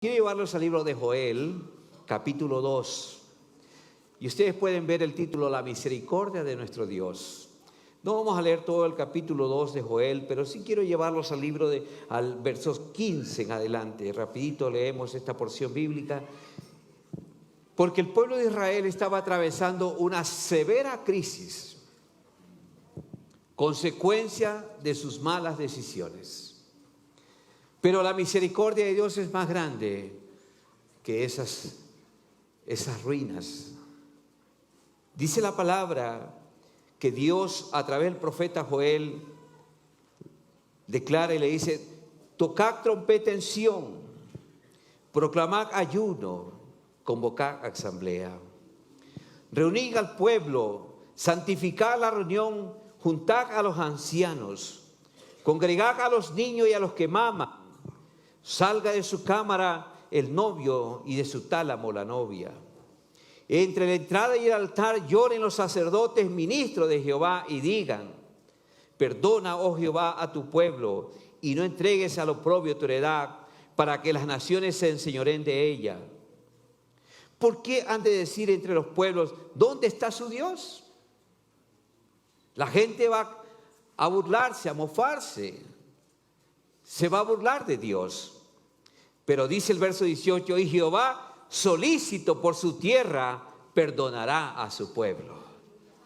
Quiero llevarlos al libro de Joel, capítulo 2. Y ustedes pueden ver el título, La misericordia de nuestro Dios. No vamos a leer todo el capítulo 2 de Joel, pero sí quiero llevarlos al libro al versos 15 en adelante. Rapidito leemos esta porción bíblica. Porque el pueblo de Israel estaba atravesando una severa crisis, consecuencia de sus malas decisiones. Pero la misericordia de Dios es más grande que esas ruinas. Dice la palabra que Dios a través del profeta Joel declara y le dice: tocad trompeta en Sión, proclamad ayuno, convocad asamblea, reunid al pueblo, santificad la reunión, juntad a los ancianos, congregad a los niños y a los que maman. Salga de su cámara el novio y de su tálamo la novia. Entre la entrada y el altar lloren los sacerdotes ministros de Jehová y digan: perdona, oh Jehová, a tu pueblo y no entregues al oprobio tu heredad, para que las naciones se enseñoreen de ella. ¿Por qué han de decir entre los pueblos: ¿dónde está su Dios? La gente va a burlarse, a mofarse. Se va a burlar de Dios. Pero dice el verso 18: y Jehová, solícito por su tierra, perdonará a su pueblo.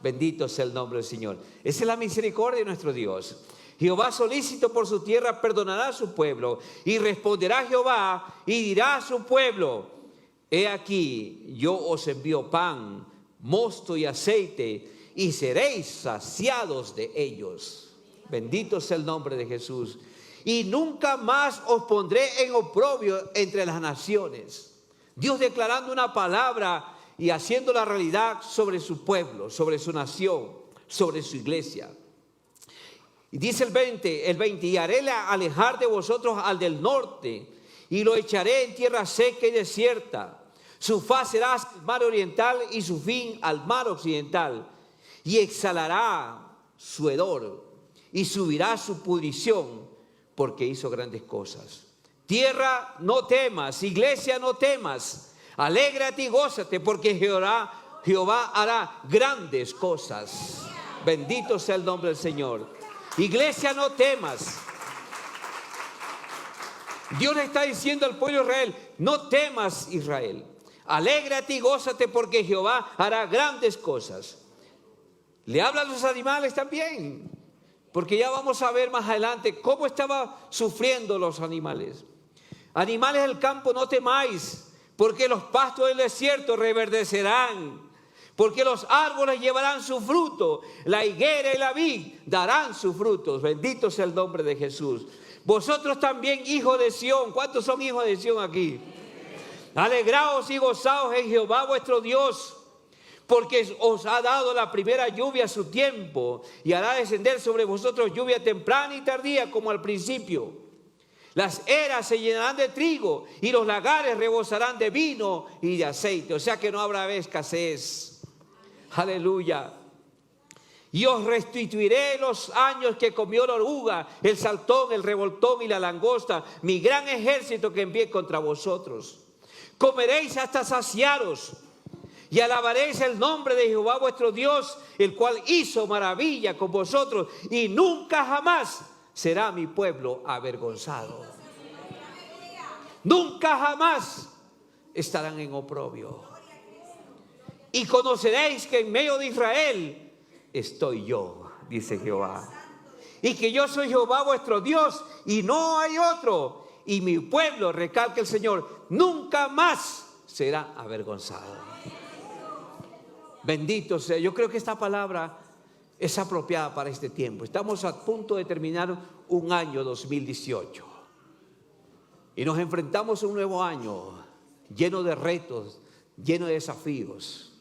Bendito sea el nombre del Señor. Esa es la misericordia de nuestro Dios. Jehová, solícito por su tierra, perdonará a su pueblo. Y responderá Jehová y dirá a su pueblo: he aquí, yo os envío pan, mosto y aceite, y seréis saciados de ellos. Bendito sea el nombre de Jesús. Y nunca más os pondré en oprobio entre las naciones. Dios declarando una palabra y haciendo la realidad sobre su pueblo, sobre su nación, sobre su iglesia. Y dice el 20, y haré alejar de vosotros al del norte, y lo echaré en tierra seca y desierta. Su faz será al mar oriental y su fin al mar occidental. Y exhalará su hedor y subirá su pudrición, porque hizo grandes cosas. Tierra, no temas; iglesia, no temas. Alégrate y gózate, porque Jehová hará grandes cosas. Bendito sea el nombre del Señor. Iglesia, no temas. Dios le está diciendo al pueblo de Israel: no temas, Israel. Alégrate y gózate, porque Jehová hará grandes cosas. Le habla a los animales también, porque ya vamos a ver más adelante cómo estaban sufriendo los animales. Animales del campo, no temáis, porque los pastos del desierto reverdecerán, porque los árboles llevarán su fruto, la higuera y la vid darán sus frutos. Bendito sea el nombre de Jesús. Vosotros también, hijos de Sión. ¿Cuántos son hijos de Sión aquí? Alegraos y gozaos en Jehová vuestro Dios, porque os ha dado la primera lluvia a su tiempo, y hará descender sobre vosotros lluvia temprana y tardía como al principio. Las eras se llenarán de trigo, y los lagares rebosarán de vino y de aceite. O sea que no habrá escasez. Aleluya. Y os restituiré los años que comió la oruga, el saltón, el revoltón y la langosta, mi gran ejército que envié contra vosotros. Comeréis hasta saciaros, y alabaréis el nombre de Jehová vuestro Dios, el cual hizo maravilla con vosotros, y nunca jamás será mi pueblo avergonzado. Nunca jamás estarán en oprobio. Y conoceréis que en medio de Israel estoy yo, dice Jehová. Y que yo soy Jehová vuestro Dios, y no hay otro. Y mi pueblo, recalca el Señor, nunca más será avergonzado. Bendito sea. Yo creo que esta palabra es apropiada para este tiempo. Estamos a punto de terminar un año 2018 y nos enfrentamos a un nuevo año lleno de retos, lleno de desafíos.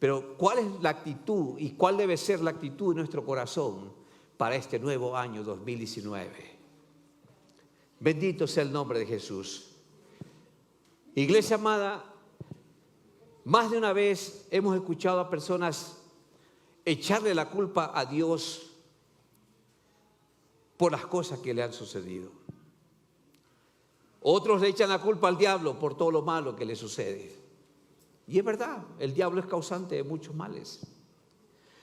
Pero ¿cuál es la actitud y cuál debe ser la actitud de nuestro corazón para este nuevo año 2019? Bendito sea el nombre de Jesús. Iglesia amada, más de una vez hemos escuchado a personas echarle la culpa a Dios por las cosas que le han sucedido. Otros le echan la culpa al diablo por todo lo malo que le sucede. Y es verdad, el diablo es causante de muchos males.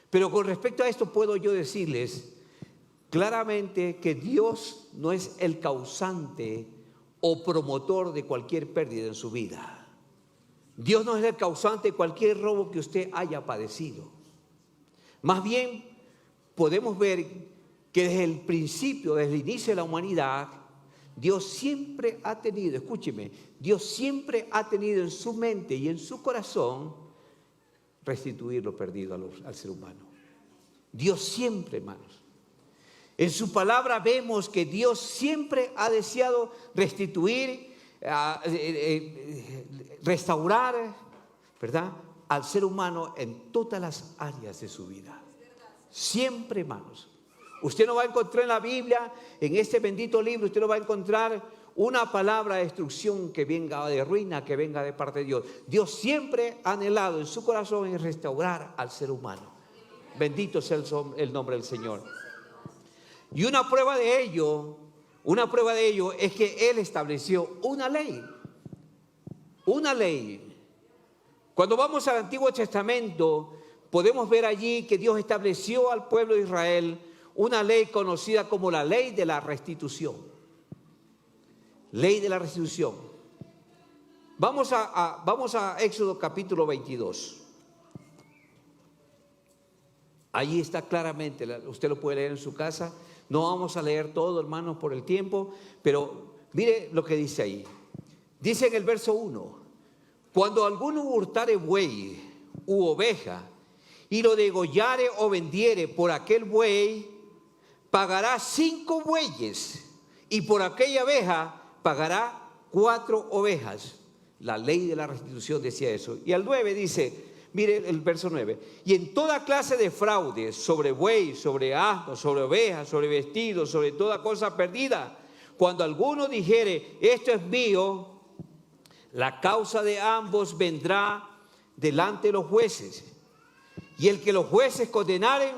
Pero con respecto a esto puedo yo decirles claramente que Dios no es el causante o promotor de cualquier pérdida en su vida. Dios no es el causante de cualquier robo que usted haya padecido. Más bien, podemos ver que desde el principio, desde el inicio de la humanidad, Dios siempre ha tenido, escúcheme, Dios siempre ha tenido en su mente y en su corazón restituir lo perdido al ser humano. Dios siempre, hermanos. En su palabra vemos que Dios siempre ha deseado restituir, restaurar, ¿verdad?, al ser humano en todas las áreas de su vida. Siempre, hermanos. Usted no va a encontrar en la Biblia, en este bendito libro, usted no va a encontrar una palabra de destrucción que venga de ruina, que venga de parte de Dios. Dios siempre ha anhelado en su corazón en restaurar al ser humano. Bendito sea el nombre del Señor. Y una prueba de ello es que Él estableció una ley. Una ley. Cuando vamos al Antiguo Testamento, podemos ver allí que Dios estableció al pueblo de Israel una ley conocida como la ley de la restitución. Ley de la restitución. Vamos a Éxodo capítulo 22. Allí está claramente, usted lo puede leer en su casa. No vamos a leer todo, hermanos, por el tiempo, pero mire lo que dice ahí. Dice en el verso 1, cuando alguno hurtare buey u oveja y lo degollare o vendiere por aquel buey, pagará 5 bueyes y por aquella oveja pagará 4 ovejas. La ley de la restitución decía eso. Y al 9 dice, mire el verso 9, y en toda clase de fraudes, sobre buey, sobre asno, sobre ovejas, sobre vestidos, sobre toda cosa perdida, cuando alguno dijere, esto es mío, la causa de ambos vendrá delante de los jueces, y el que los jueces condenaren,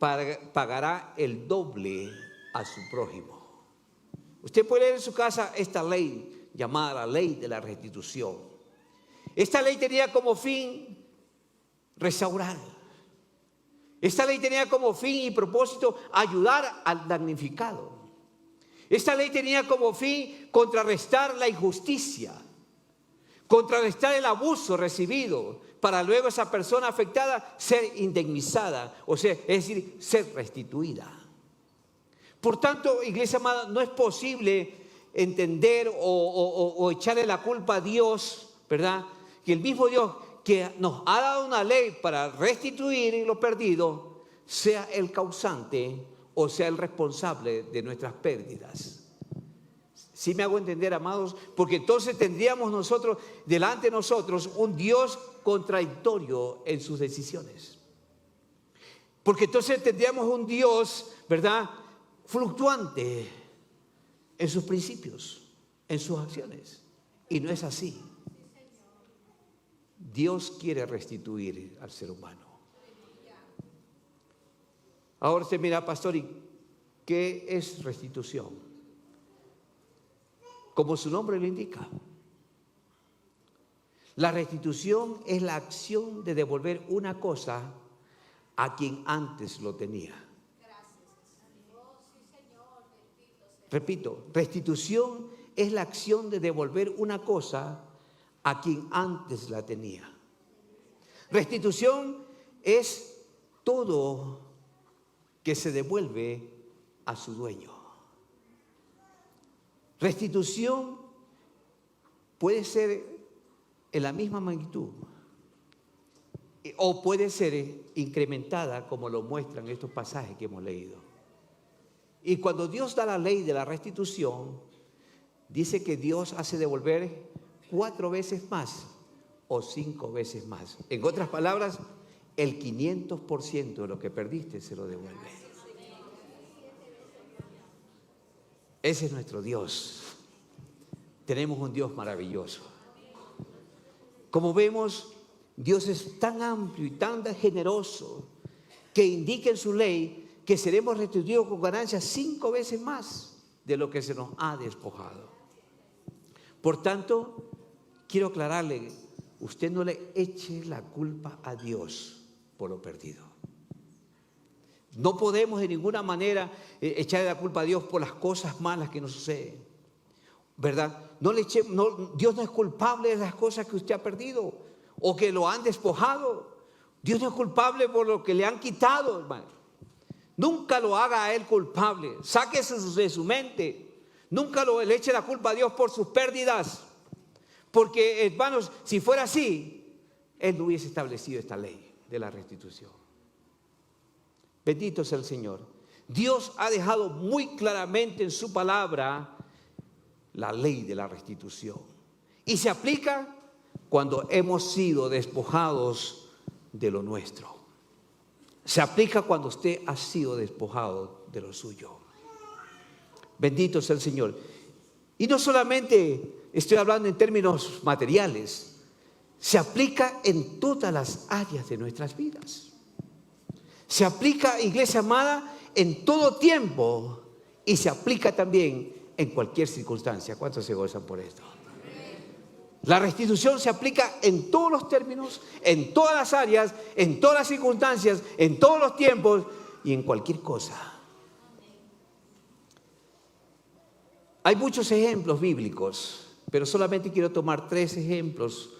pagará el doble a su prójimo. Usted puede leer en su casa esta ley llamada la ley de la restitución. Esta ley tenía como fin restaurar. Esta ley tenía como fin y propósito ayudar al damnificado. Esta ley tenía como fin contrarrestar la injusticia, contrarrestar el abuso recibido, para luego esa persona afectada ser indemnizada, o sea, es decir, ser restituida. Por tanto, iglesia amada, no es posible entender o echarle la culpa a Dios, ¿verdad? Que el mismo Dios que nos ha dado una ley para restituir lo perdido, sea el causante o sea el responsable de nuestras pérdidas. ¿Sí me hago entender, amados? Porque entonces tendríamos nosotros, delante de nosotros, un Dios contradictorio en sus decisiones. Porque entonces tendríamos un Dios, ¿verdad?, fluctuante en sus principios, en sus acciones. Y no es así. Dios quiere restituir al ser humano. Ahora usted mira, pastor, ¿y qué es restitución? Como su nombre lo indica, la restitución es la acción de devolver una cosa a quien antes lo tenía. Repito, restitución es la acción de devolver una cosa a quien antes la tenía. Restitución es todo que se devuelve a su dueño. Restitución puede ser en la misma magnitud o puede ser incrementada como lo muestran estos pasajes que hemos leído. Y cuando Dios da la ley de la restitución, dice que Dios hace devolver 4 veces más o 5 veces más. En otras palabras, el 500% de lo que perdiste se lo devuelve. Ese es nuestro Dios. Tenemos un Dios maravilloso. Como vemos, Dios es tan amplio y tan generoso que indica en su ley que seremos restituidos con ganancias 5 veces más de lo que se nos ha despojado. Por tanto, quiero aclararle, usted no le eche la culpa a Dios por lo perdido. No podemos de ninguna manera echarle la culpa a Dios por las cosas malas que nos suceden, ¿verdad? Dios no es culpable de las cosas que usted ha perdido o que lo han despojado. Dios no es culpable por lo que le han quitado, hermano. Nunca lo haga a Él culpable. Sáquese de su mente. Nunca le eche la culpa a Dios por sus pérdidas. Porque, hermanos, si fuera así, Él no hubiese establecido esta ley de la restitución. Bendito sea el Señor. Dios ha dejado muy claramente en su palabra la ley de la restitución. Y se aplica cuando hemos sido despojados de lo nuestro. Se aplica cuando usted ha sido despojado de lo suyo. Bendito sea el Señor. Y no solamente estoy hablando en términos materiales, se aplica en todas las áreas de nuestras vidas. Se aplica, iglesia amada, en todo tiempo y se aplica también en cualquier circunstancia. ¿Cuántos se gozan por esto? La restitución se aplica en todos los términos, en todas las áreas, en todas las circunstancias, en todos los tiempos y en cualquier cosa. Hay muchos ejemplos bíblicos, pero solamente quiero tomar 3 ejemplos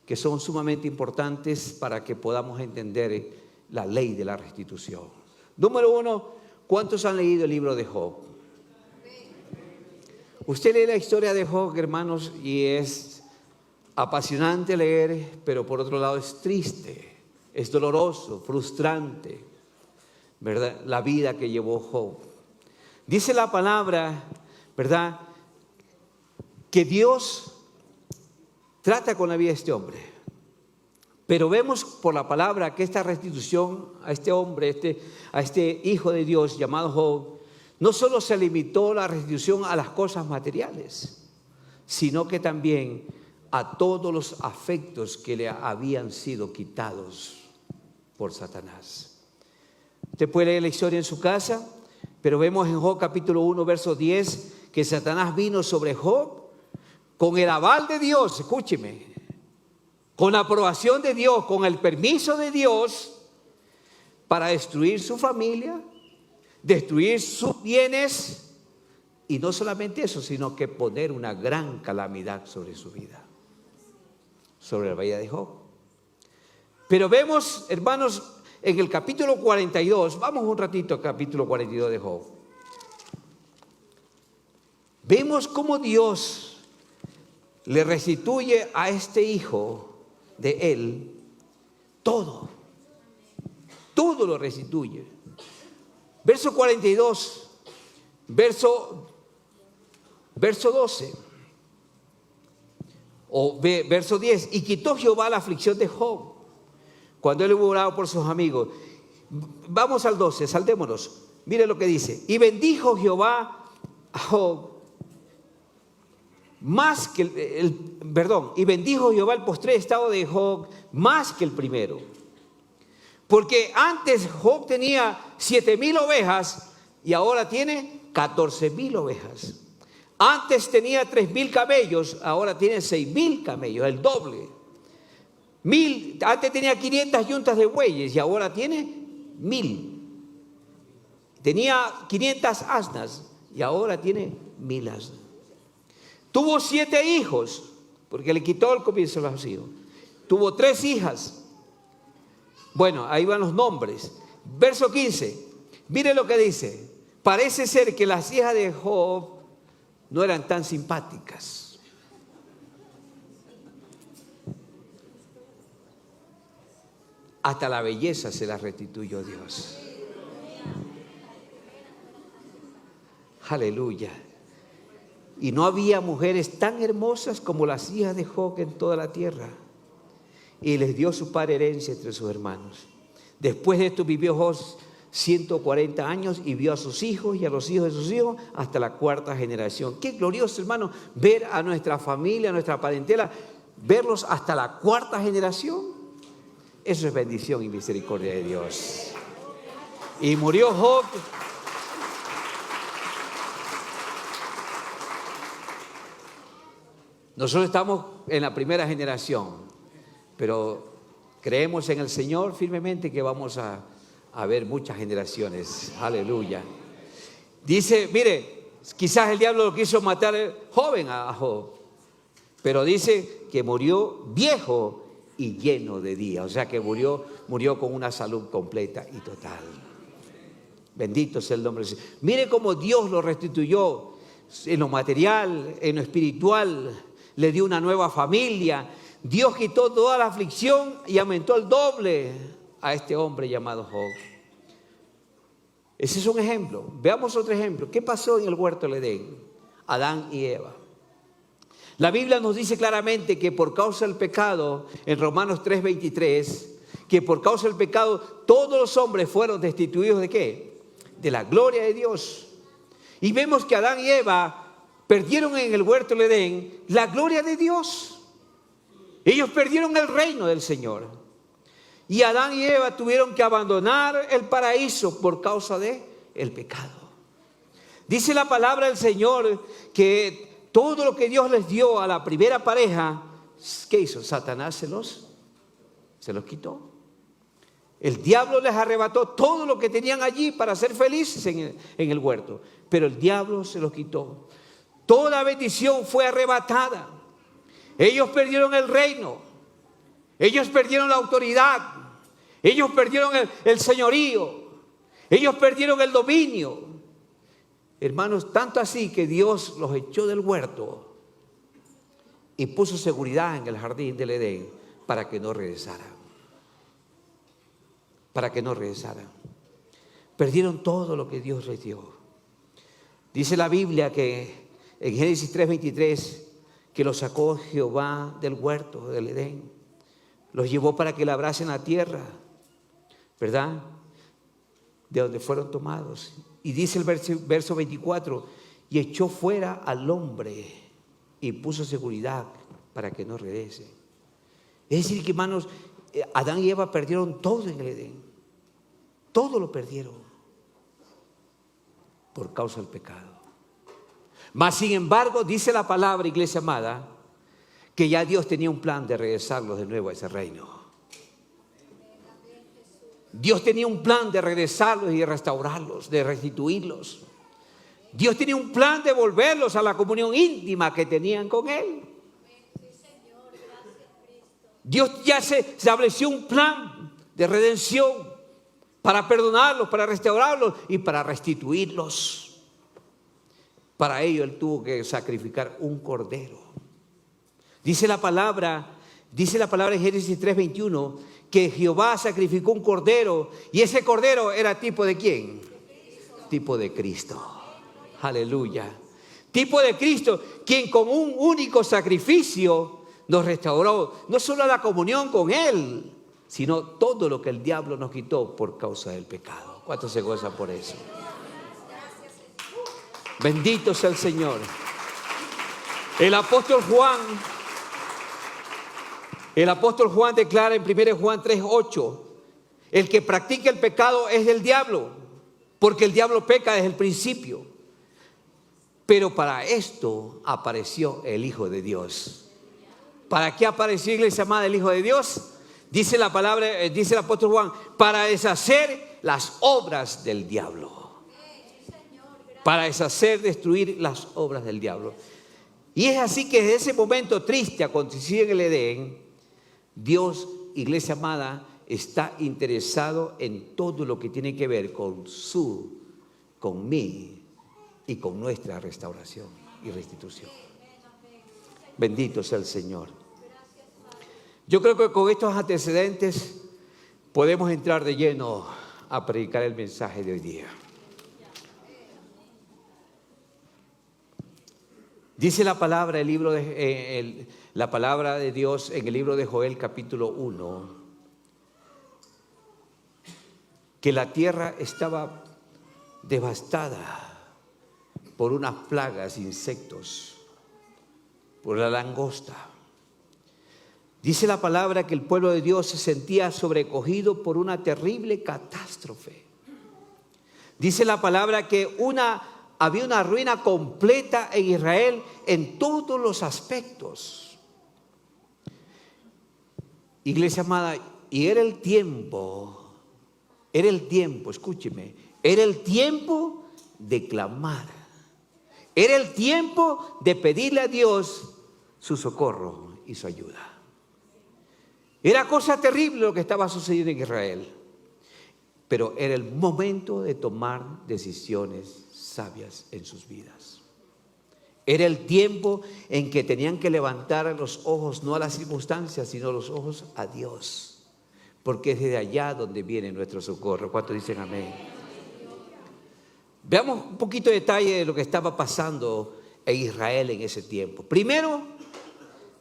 que son sumamente importantes para que podamos entender la ley de la restitución. Número 1, ¿cuántos han leído el libro de Job? Usted lee la historia de Job, hermanos, y es apasionante leer, pero por otro lado es triste, es doloroso, frustrante, ¿verdad? La vida que llevó Job. Dice la palabra, ¿verdad?, que Dios trata con la vida de este hombre. Pero vemos por la palabra que esta restitución a este hombre, a este hijo de Dios llamado Job, no solo se limitó la restitución a las cosas materiales, sino que también a todos los afectos que le habían sido quitados por Satanás. Usted puede leer la historia en su casa, pero vemos en Job capítulo 1, verso 10, que Satanás vino sobre Job con el aval de Dios, escúcheme, con la aprobación de Dios, con el permiso de Dios, para destruir su familia, destruir sus bienes, y no solamente eso, sino que poner una gran calamidad sobre su vida, sobre la vida de Job. Pero vemos, hermanos, en el capítulo 42, vamos un ratito al capítulo 42 de Job. Vemos cómo Dios le restituye a este hijo de él todo lo restituye. Verso 42, verso 12 o verso 10, y quitó Jehová la aflicción de Job cuando él hubo orado por sus amigos. Vamos al 12, saltémonos. Mire lo que dice: y bendijo Jehová a Job más que y bendijo Jehová el postrer estado de Job más que el primero. Porque antes Job tenía 7,000 ovejas y ahora tiene 14,000 ovejas. Antes tenía 3,000 camellos, ahora tiene 6,000 camellos, el doble. Antes tenía 500 yuntas de bueyes y ahora tiene 1,000. Tenía 500 asnas y ahora tiene 1,000 asnas. Tuvo 7 hijos, porque le quitó el comienzo de los hijos. Tuvo 3 hijas. Bueno, ahí van los nombres. Verso 15, mire lo que dice. Parece ser que las hijas de Job no eran tan simpáticas. Hasta la belleza se la restituyó Dios. Aleluya. Y no había mujeres tan hermosas como las hijas de Job en toda la tierra. Y les dio su padre herencia entre sus hermanos. Después de esto vivió Job 140 años y vio a sus hijos y a los hijos de sus hijos hasta la 4ª generación. Qué glorioso, hermano, ver a nuestra familia, a nuestra parentela, verlos hasta la 4ª generación. Eso es bendición y misericordia de Dios. Y murió Job. Nosotros estamos en la primera generación, pero creemos en el Señor firmemente que vamos a ver muchas generaciones. Aleluya. Dice, mire, quizás el diablo lo quiso matar joven a Job, pero dice que murió viejo y lleno de días. O sea que murió con una salud completa y total. Bendito sea el nombre del Señor. Mire cómo Dios lo restituyó en lo material, en lo espiritual. Le dio una nueva familia. Dios quitó toda la aflicción y aumentó el doble a este hombre llamado Job. Ese es un ejemplo. Veamos otro ejemplo. ¿Qué pasó en el huerto del Edén? Adán y Eva. La Biblia nos dice claramente que por causa del pecado, en Romanos 3:23, que por causa del pecado todos los hombres fueron destituidos ¿de qué? De la gloria de Dios. Y vemos que Adán y Eva perdieron en el huerto del Edén la gloria de Dios. Ellos perdieron el reino del Señor. Y Adán y Eva tuvieron que abandonar el paraíso por causa del pecado. Dice la palabra del Señor que todo lo que Dios les dio a la primera pareja, ¿qué hizo? Satanás se los quitó. El diablo les arrebató todo lo que tenían allí para ser felices en el huerto. Pero el diablo se los quitó. Toda bendición fue arrebatada. Ellos perdieron el reino. Ellos perdieron la autoridad. Ellos perdieron el señorío. Ellos perdieron el dominio. Hermanos, tanto así que Dios los echó del huerto y puso seguridad en el jardín del Edén para que no regresaran. Para que no regresaran. Perdieron todo lo que Dios les dio. Dice la Biblia que en Génesis 3:23 que los sacó Jehová del huerto del Edén. Los llevó para que labrasen la tierra, ¿verdad? De donde fueron tomados. Y dice el verso 24, y echó fuera al hombre y puso seguridad para que no regrese. Es decir que, hermanos, Adán y Eva perdieron todo en el Edén. Todo lo perdieron por causa del pecado. Mas sin embargo, dice la palabra, iglesia amada, que ya Dios tenía un plan de regresarlos de nuevo a ese reino. Dios tenía un plan de regresarlos y de restaurarlos, de restituirlos. Dios tenía un plan de volverlos a la comunión íntima que tenían con Él. Dios ya se estableció un plan de redención para perdonarlos, para restaurarlos y para restituirlos. Para ello Él tuvo que sacrificar un cordero. Dice la palabra en Génesis 3:21 que Jehová sacrificó un cordero y ese cordero era tipo de ¿quién? Tipo de Cristo. Aleluya. Tipo de Cristo, quien con un único sacrificio nos restauró no solo la comunión con Él, sino todo lo que el diablo nos quitó por causa del pecado. ¿Cuántos se gozan por eso? Bendito sea el Señor. El apóstol Juan declara en 1 Juan 3:8, el que practica el pecado es del diablo, porque el diablo peca desde el principio. Pero para esto apareció el Hijo de Dios. ¿Para qué apareció, iglesia amada, el Hijo de Dios? Dice la palabra, dice el apóstol Juan, para deshacer las obras del diablo. Para deshacer, destruir las obras del diablo. Y es así que desde ese momento triste acontecido en el Edén, Dios, iglesia amada, está interesado en todo lo que tiene que ver con mí y con nuestra restauración y restitución. Bendito sea el Señor. Yo creo que con estos antecedentes podemos entrar de lleno a predicar el mensaje de hoy día. Dice la palabra, la palabra de Dios en el libro de Joel capítulo 1, que la tierra estaba devastada por unas plagas, insectos, por la langosta. Dice la palabra que el pueblo de Dios se sentía sobrecogido por una terrible catástrofe. Dice la palabra que una había una ruina completa en Israel en todos los aspectos. Iglesia amada, y era el tiempo, escúcheme, era el tiempo de clamar. Era el tiempo de pedirle a Dios su socorro y su ayuda. Era cosa terrible lo que estaba sucediendo en Israel. Pero era el momento de tomar decisiones sabias en sus vidas. Era el tiempo en que tenían que levantar los ojos no a las circunstancias, sino los ojos a Dios. Porque es desde allá donde viene nuestro socorro. ¿Cuántos dicen amén? Veamos un poquito de detalle de lo que estaba pasando en Israel en ese tiempo. Primero,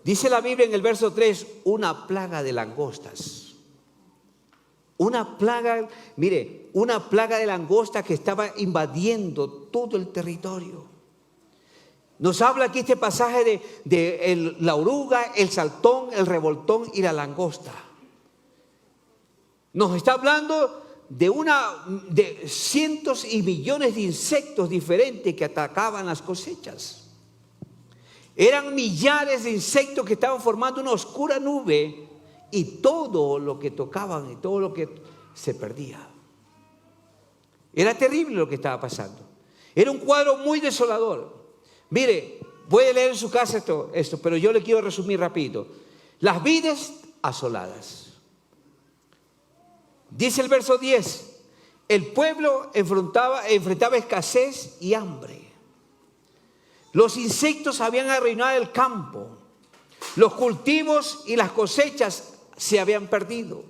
dice la Biblia en el verso 3, una plaga de langostas. Una plaga, mire, una plaga de langostas que estaba invadiendo todo el territorio. Nos habla aquí este pasaje de la oruga, el saltón, el revoltón y la langosta. Nos está hablando de cientos y millones de insectos diferentes que atacaban las cosechas. Eran millares de insectos que estaban formando una oscura nube y todo lo que tocaban y todo lo que se perdía. Era terrible lo que estaba pasando. Era un cuadro muy desolador. Mire, puede leer en su casa esto, pero yo le quiero resumir rápido. Las vides asoladas. Dice el verso 10, el pueblo enfrentaba escasez y hambre. Los insectos habían arruinado el campo. Los cultivos y las cosechas se habían perdido.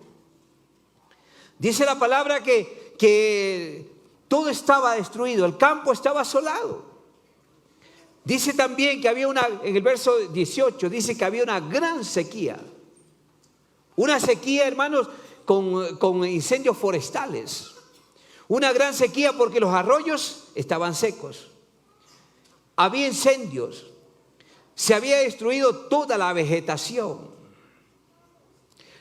Dice la palabra que todo estaba destruido, el campo estaba asolado. Dice también que había en el verso 18, dice que había una gran sequía. Una sequía, hermanos, con incendios forestales. Una gran sequía porque los arroyos estaban secos. Había incendios. Se había destruido toda la vegetación.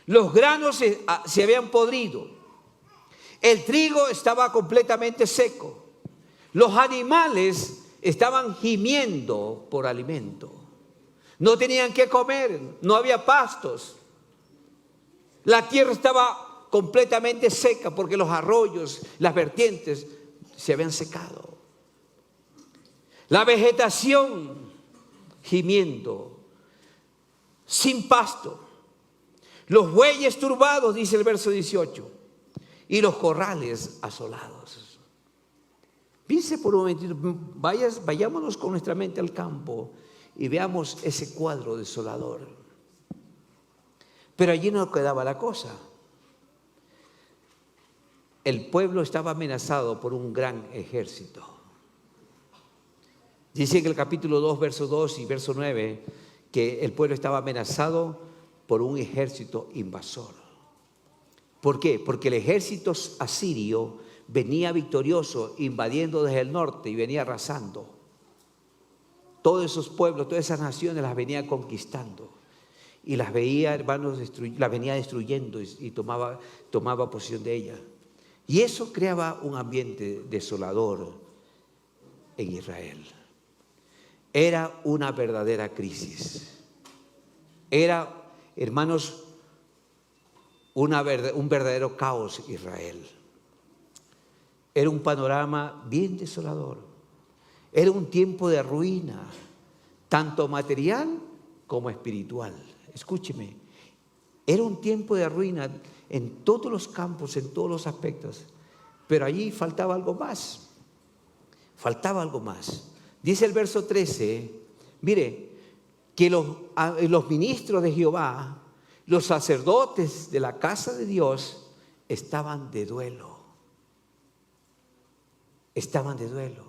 Los granos se habían podrido. El trigo estaba completamente seco. Los animales estaban gimiendo por alimento. No tenían que comer, no había pastos. La tierra estaba completamente seca porque los arroyos, las vertientes se habían secado. La vegetación gimiendo, sin pasto. Los bueyes turbados, dice el verso 18, y los corrales asolados. Piense por un momentito, vayámonos con nuestra mente al campo y veamos ese cuadro desolador. Pero allí no quedaba la cosa. El pueblo estaba amenazado por un gran ejército. Dice en el capítulo 2, verso 2 y verso 9, que el pueblo estaba amenazado por un ejército invasor. ¿Por qué? Porque el ejército asirio venía victorioso, invadiendo desde el norte y venía arrasando. Todos esos pueblos, todas esas naciones las venía conquistando. Y las veía, hermanos, las venía destruyendo y tomaba posesión de ellas. Y eso creaba un ambiente desolador en Israel. Era una verdadera crisis. Era, hermanos, un verdadero caos Israel. Era un panorama bien desolador. Era un tiempo de ruina, tanto material como espiritual. Escúcheme, era un tiempo de ruina en todos los campos, en todos los aspectos. Pero allí faltaba algo más. Faltaba algo más. Dice el verso 13, mire, que los ministros de Jehová, los sacerdotes de la casa de Dios, estaban de duelo. Estaban de duelo.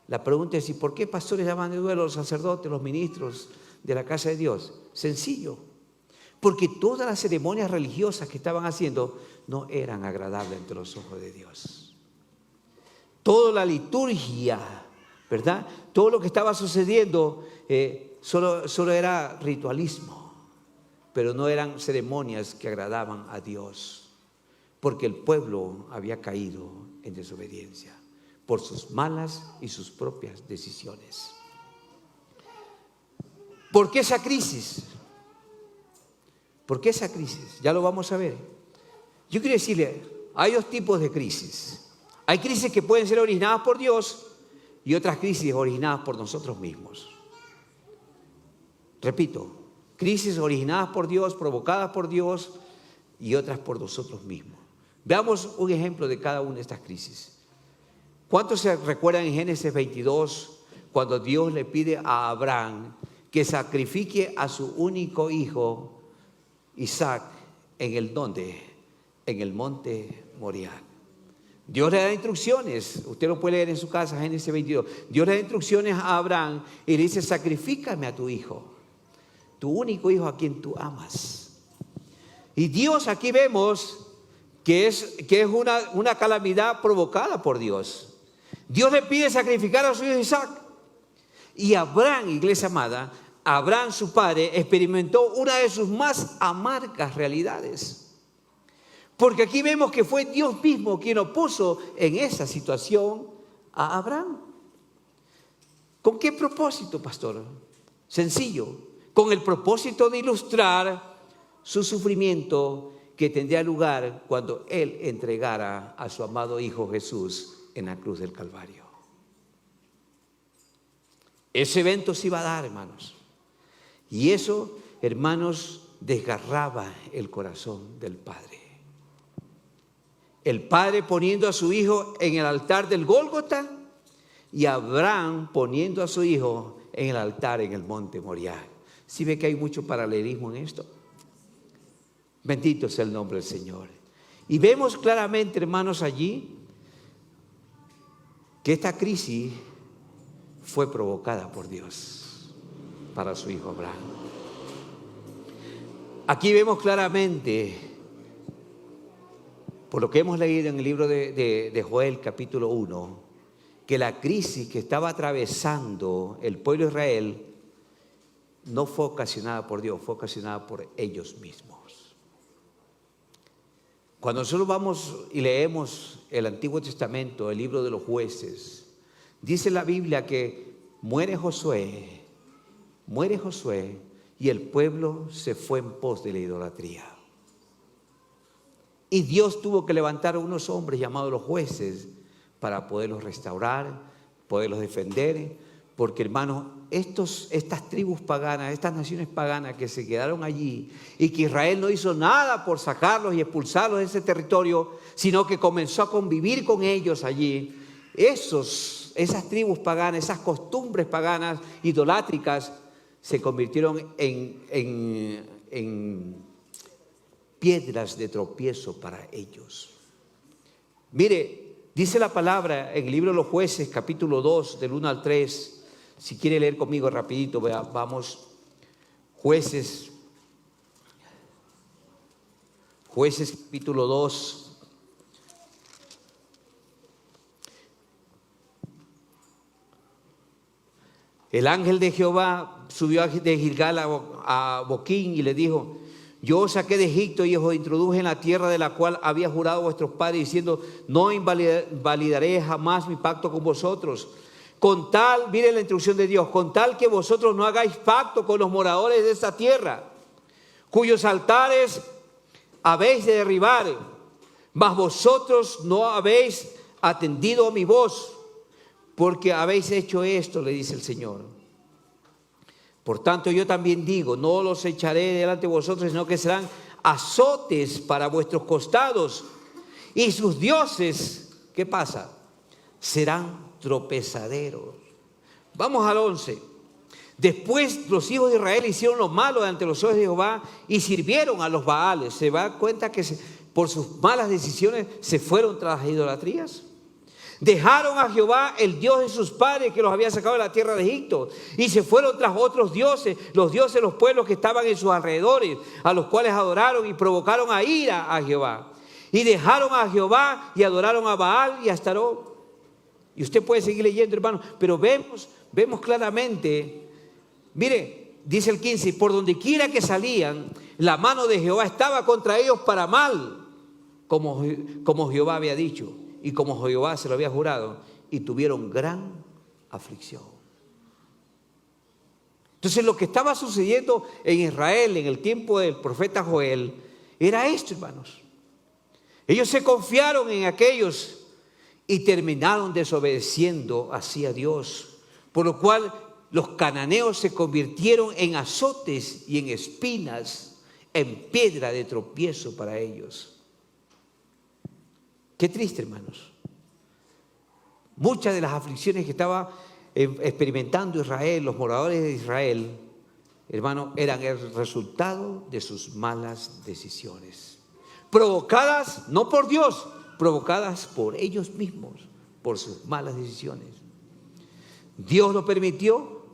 La pregunta es, ¿y por qué pastores estaban de duelo los sacerdotes, los ministros de la casa de Dios? Sencillo, porque todas las ceremonias religiosas que estaban haciendo no eran agradables ante los ojos de Dios. Toda la liturgia, ¿verdad? Todo lo que estaba sucediendo solo era ritualismo, pero no eran ceremonias que agradaban a Dios, porque el pueblo había caído en desobediencia. por sus malas y sus propias decisiones. ¿Por qué esa crisis? ¿Por qué esa crisis? Ya lo vamos a ver. Yo quiero decirle, hay dos tipos de crisis. Hay crisis que pueden ser originadas por Dios y otras crisis originadas por nosotros mismos. Repito, crisis originadas por Dios, provocadas por Dios y otras por nosotros mismos. Veamos un ejemplo de cada una de estas crisis. ¿Cuántos se recuerdan en Génesis 22 cuando Dios le pide a Abraham que sacrifique a su único hijo Isaac ¿dónde? En el monte Moriah? Dios le da instrucciones, usted lo puede leer en su casa, Génesis 22. Dios le da instrucciones a Abraham y le dice: sacrifícame a tu hijo, tu único hijo a quien tú amas. Y Dios, aquí vemos que es una calamidad provocada por Dios. Dios le pide sacrificar a su hijo Isaac. Y Abraham, iglesia amada, Abraham, su padre, experimentó una de sus más amargas realidades. Porque aquí vemos que fue Dios mismo quien lo puso en esa situación a Abraham. ¿Con qué propósito, pastor? Sencillo, con el propósito de ilustrar su sufrimiento que tendría lugar cuando Él entregara a su amado Hijo Jesús en la cruz del Calvario. Ese evento se iba a dar, hermanos. Y eso, hermanos, desgarraba el corazón del Padre. El Padre poniendo a su Hijo en el altar del Gólgota y Abraham poniendo a su Hijo en el altar en el monte Moriah. ¿Sí ve que hay mucho paralelismo en esto? Bendito sea el nombre del Señor. Y vemos claramente, hermanos, allí que esta crisis fue provocada por Dios para su hijo Abraham. Aquí vemos claramente, por lo que hemos leído en el libro de Joel, capítulo 1, que la crisis que estaba atravesando el pueblo de Israel no fue ocasionada por Dios, fue ocasionada por ellos mismos. Cuando nosotros vamos y leemos el Antiguo Testamento, el libro de los Jueces, dice la Biblia que muere Josué y el pueblo se fue en pos de la idolatría. Y Dios tuvo que levantar a unos hombres llamados los jueces para poderlos restaurar, poderlos defender, porque hermanos, estas tribus paganas, estas naciones paganas que se quedaron allí y que Israel no hizo nada por sacarlos y expulsarlos de ese territorio, sino que comenzó a convivir con ellos allí. Esas tribus paganas, esas costumbres paganas, idolátricas, se convirtieron en piedras de tropiezo para ellos. Mire, dice la palabra en el libro de los Jueces, capítulo 2, del 1 al 3. Si quiere leer conmigo rapidito, vamos. Jueces capítulo 2. El ángel de Jehová subió de Gilgal a Boquín y le dijo: yo os saqué de Egipto y os introduje en la tierra de la cual había jurado vuestros padres, diciendo: no invalidaré jamás mi pacto con vosotros. Con tal, mire la instrucción de Dios, con tal que vosotros no hagáis pacto con los moradores de esta tierra, cuyos altares habéis de derribar, mas vosotros no habéis atendido a mi voz, porque habéis hecho esto, le dice el Señor. Por tanto, yo también digo: no los echaré delante de vosotros, sino que serán azotes para vuestros costados, y sus dioses, ¿qué pasa? Serán tropezaderos. Vamos al 11. Después los hijos de Israel hicieron lo malo ante los ojos de Jehová y sirvieron a los Baales. ¿Se da cuenta que por sus malas decisiones se fueron tras las idolatrías? Dejaron a Jehová, el Dios de sus padres, que los había sacado de la tierra de Egipto, y se fueron tras otros dioses, los dioses de los pueblos que estaban en sus alrededores, a los cuales adoraron y provocaron a ira a Jehová. Y dejaron a Jehová y adoraron a Baal y a Astarot. Y usted puede seguir leyendo, hermano, pero vemos claramente, mire, dice el 15: por donde quiera que salían, la mano de Jehová estaba contra ellos para mal, como Jehová había dicho y como Jehová se lo había jurado. y tuvieron gran aflicción. Entonces lo que estaba sucediendo en Israel en el tiempo del profeta Joel era esto, hermanos. Ellos se confiaron en aquellos y terminaron desobedeciendo así a Dios, por lo cual los cananeos se convirtieron en azotes y en espinas, en piedra de tropiezo para ellos. Qué triste, hermanos. Muchas de las aflicciones que estaba experimentando Israel, los moradores de Israel, hermano, eran el resultado de sus malas decisiones. Provocadas no por Dios, provocadas por ellos mismos, por sus malas decisiones. Dios lo permitió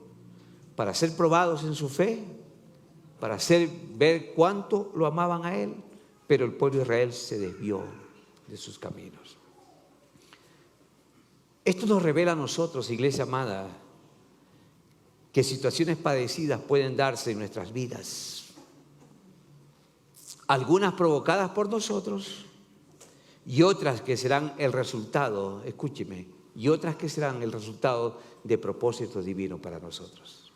para ser probados en su fe, para hacer ver cuánto lo amaban a Él, pero el pueblo de Israel se desvió de sus caminos. Esto nos revela a nosotros, iglesia amada, que situaciones padecidas pueden darse en nuestras vidas. Algunas provocadas por nosotros y otras que serán el resultado, escúcheme, y otras que serán el resultado de propósitos divinos para nosotros.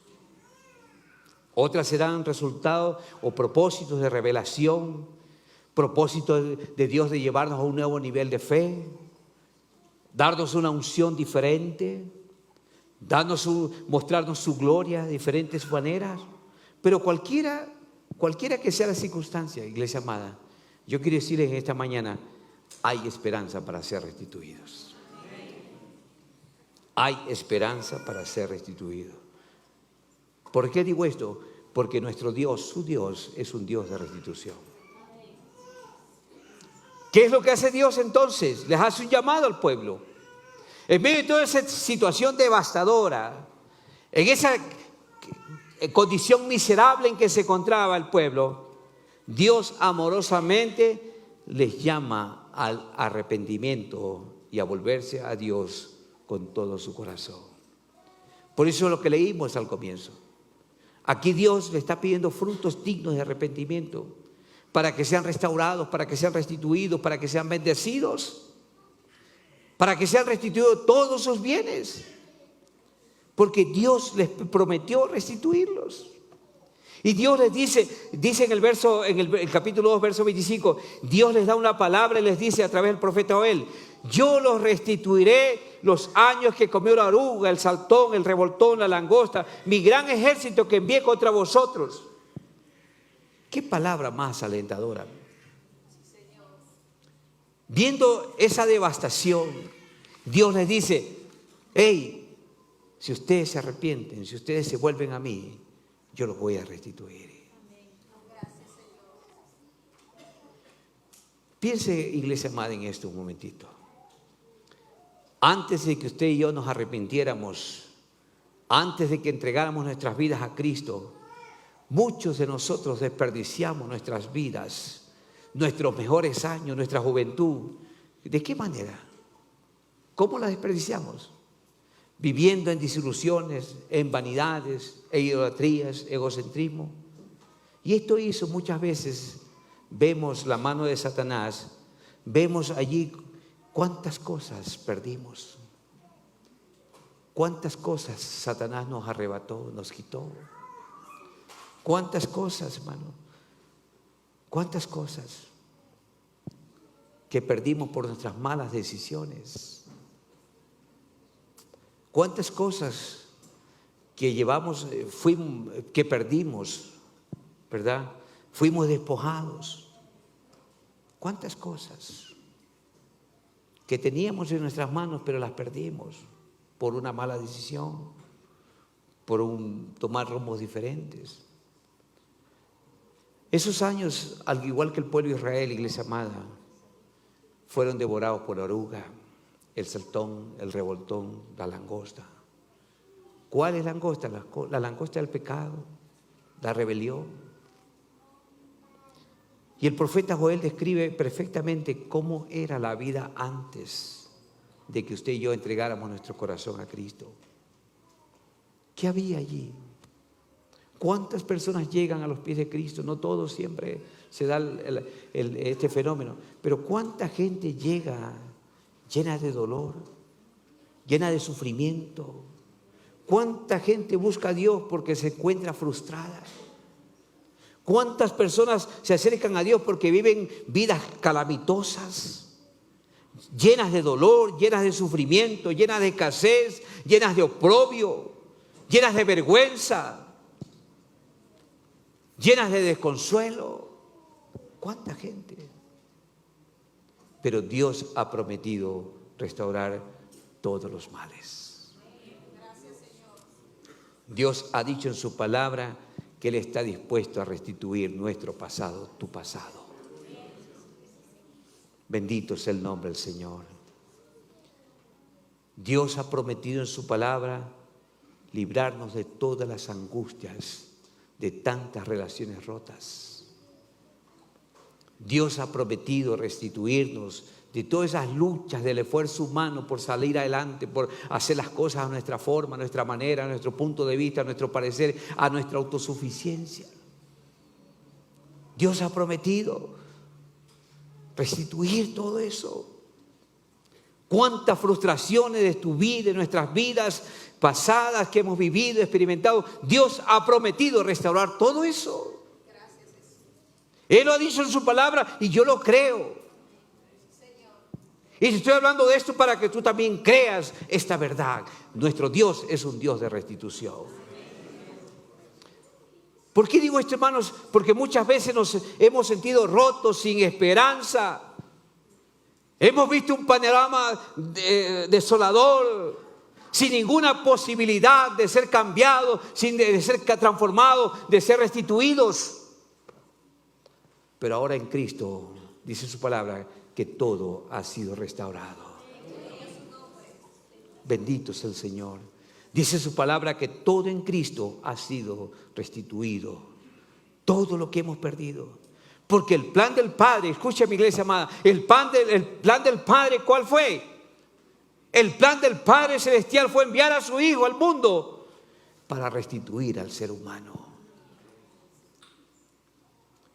Otras serán resultados o propósitos de revelación, propósitos de Dios de llevarnos a un nuevo nivel de fe, darnos una unción diferente, mostrarnos su gloria de diferentes maneras. Pero cualquiera que sea la circunstancia, iglesia amada, yo quiero decirles en esta mañana, hay esperanza para ser restituidos. Hay esperanza para ser restituidos. ¿Por qué digo esto? Porque nuestro Dios, su Dios, es un Dios de restitución. ¿Qué es lo que hace Dios entonces? Les hace un llamado al pueblo. En medio de toda esa situación devastadora, en esa condición miserable en que se encontraba el pueblo, Dios amorosamente les llama al arrepentimiento y a volverse a Dios con todo su corazón. Por eso lo que leímos al comienzo. Aquí Dios le está pidiendo frutos dignos de arrepentimiento para que sean restaurados, para que sean restituidos, para que sean bendecidos, para que sean restituidos todos sus bienes. Porque Dios les prometió restituirlos. Y Dios les dice en el capítulo 2, verso 25, Dios les da una palabra y les dice a través del profeta Joel: yo los restituiré los años que comió la oruga, el saltón, el revoltón, la langosta, mi gran ejército que envié contra vosotros. Qué palabra más alentadora. Viendo esa devastación, Dios les dice: hey, si ustedes se arrepienten, si ustedes se vuelven a mí, yo los voy a restituir. Piense, iglesia amada, en esto un momentito. Antes de que usted y yo nos arrepintiéramos, antes de que entregáramos nuestras vidas a Cristo, muchos de nosotros desperdiciamos nuestras vidas, nuestros mejores años, nuestra juventud. ¿De qué manera? ¿Cómo la desperdiciamos? Viviendo en disilusiones, en vanidades, en idolatrías, egocentrismo. Y esto hizo muchas veces, vemos la mano de Satanás, vemos allí cuántas cosas perdimos, cuántas cosas Satanás nos arrebató, nos quitó. Cuántas cosas, hermano, cuántas cosas que perdimos por nuestras malas decisiones. Cuántas cosas que que perdimos, ¿verdad? Fuimos despojados. Cuántas cosas que teníamos en nuestras manos, pero las perdimos por una mala decisión, por tomar rumbos diferentes. Esos años, al igual que el pueblo de Israel, iglesia amada, fueron devorados por la oruga, el saltón, el revoltón, la langosta. ¿Cuál es la langosta? La langosta del pecado, la rebelión. Y el profeta Joel describe perfectamente cómo era la vida antes de que usted y yo entregáramos nuestro corazón a Cristo. ¿Qué había allí? ¿Cuántas personas llegan a los pies de Cristo? No todos siempre se da este fenómeno, pero ¿cuánta gente llega llena de dolor, llena de sufrimiento. ¿Cuánta gente busca a Dios porque se encuentra frustrada? ¿Cuántas personas se acercan a Dios porque viven vidas calamitosas, llenas de dolor, llenas de sufrimiento, llenas de escasez, llenas de oprobio, llenas de vergüenza, llenas de desconsuelo? ¿Cuánta gente? Pero Dios ha prometido restaurar todos los males. Dios ha dicho en su palabra que Él está dispuesto a restituir nuestro pasado, tu pasado. Bendito sea el nombre del Señor. Dios ha prometido en su palabra librarnos de todas las angustias, de tantas relaciones rotas. Dios ha prometido restituirnos de todas esas luchas del esfuerzo humano por salir adelante, por hacer las cosas a nuestra forma, a nuestra manera, a nuestro punto de vista, a nuestro parecer, a nuestra autosuficiencia. Dios ha prometido restituir todo eso. Cuántas frustraciones de tu vida, de nuestras vidas pasadas que hemos vivido, experimentado. Dios ha prometido restaurar todo eso. Él lo ha dicho en su palabra y yo lo creo. Y estoy hablando de esto para que tú también creas esta verdad. Nuestro Dios es un Dios de restitución. ¿Por qué digo esto, hermanos? Porque muchas veces nos hemos sentido rotos, sin esperanza. Hemos visto un panorama desolador, sin ninguna posibilidad de ser cambiados, de ser transformados, de ser restituidos. Pero ahora en Cristo, dice su palabra, que todo ha sido restaurado. Bendito es el Señor. Dice su palabra que todo en Cristo ha sido restituido. Todo lo que hemos perdido. Porque el plan del Padre, escucha mi iglesia amada, el plan del Padre, ¿cuál fue? El plan del Padre Celestial fue enviar a su Hijo al mundo para restituir al ser humano.